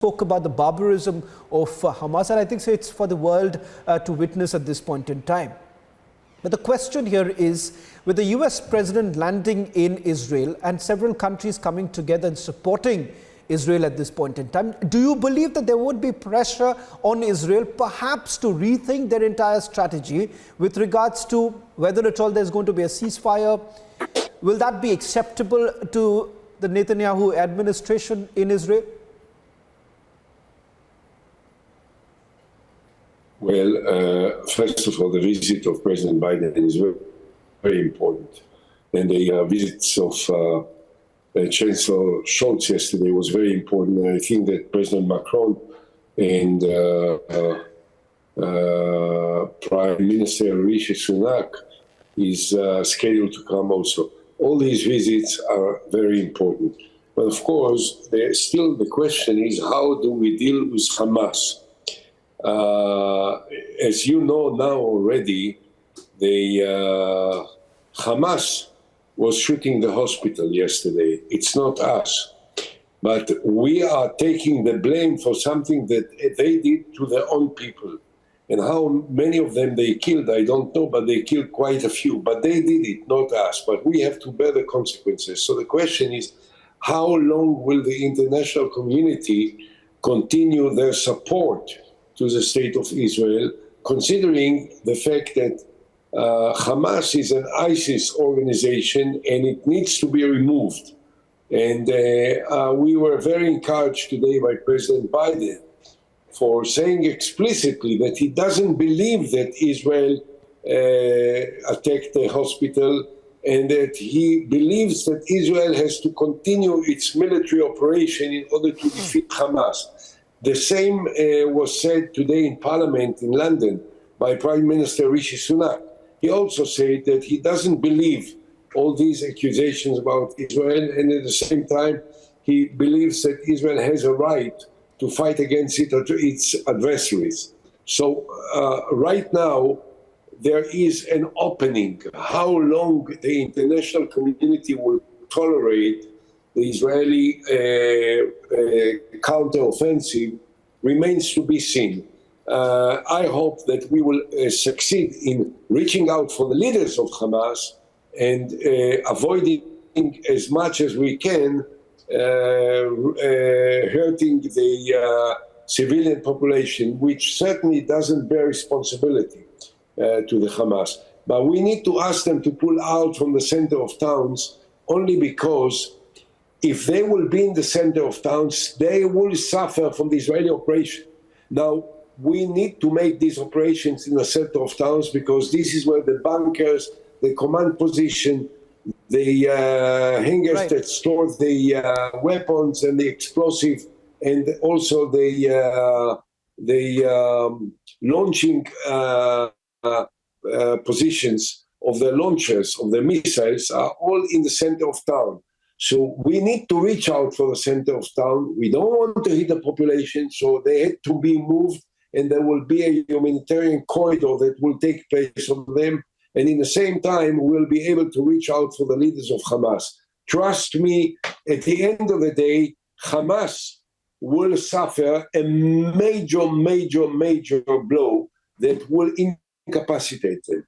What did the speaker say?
spoke about the barbarism of Hamas, and I think it's for the world to witness at this point in time. But the question here is, with the US president landing in Israel and several countries coming together and supporting Israel at this point in time, do you believe that there would be pressure on Israel perhaps to rethink their entire strategy with regards to whether at all there's going to be a ceasefire? Will that be acceptable to the Netanyahu administration in Israel? Well, first of all, the visit of President Biden is very, very important. And the visits of Chancellor Scholz yesterday was very important. And I think that President Macron and Prime Minister Rishi Sunak is scheduled to come also. All these visits are very important. But of course, still the question is, how do we deal with Hamas? As you know now already, the Hamas was shooting the hospital yesterday. It's not us. But we are taking the blame for something that they did to their own people. And how many of them they killed, I don't know, but they killed quite a few. But they did it, not us. But we have to bear the consequences. So the question is, how long will the international community continue their support to the state of Israel, considering the fact that Hamas is an ISIS organization and it needs to be removed. And we were very encouraged today by President Biden for saying explicitly that he doesn't believe that Israel attacked the hospital, and that he believes that Israel has to continue its military operation in order to defeat Hamas. The same was said today in Parliament in London by Prime Minister Rishi Sunak. He also said that he doesn't believe all these accusations about Israel, and at the same time, he believes that Israel has a right to fight against its adversaries. So right now, there is an opening. How long the international community will tolerate the Israeli counteroffensive remains to be seen. I hope that we will succeed in reaching out for the leaders of Hamas and avoiding as much as we can hurting the civilian population, which certainly doesn't bear responsibility to the Hamas. But we need to ask them to pull out from the center of towns, only because if they will be in the center of towns, they will suffer from the Israeli operation. Now, we need to make these operations in the center of towns, because this is where the bunkers, the command position, the hangars that store the weapons and the explosive, and also the launching positions of the launchers, of the missiles, are all in the center of town. So we need to reach out for the center of town. We don't want to hit the population, so they had to be moved, and there will be a humanitarian corridor that will take place of them. And in the same time, we'll be able to reach out for the leaders of Hamas. Trust me, at the end of the day, Hamas will suffer a major blow that will incapacitate them.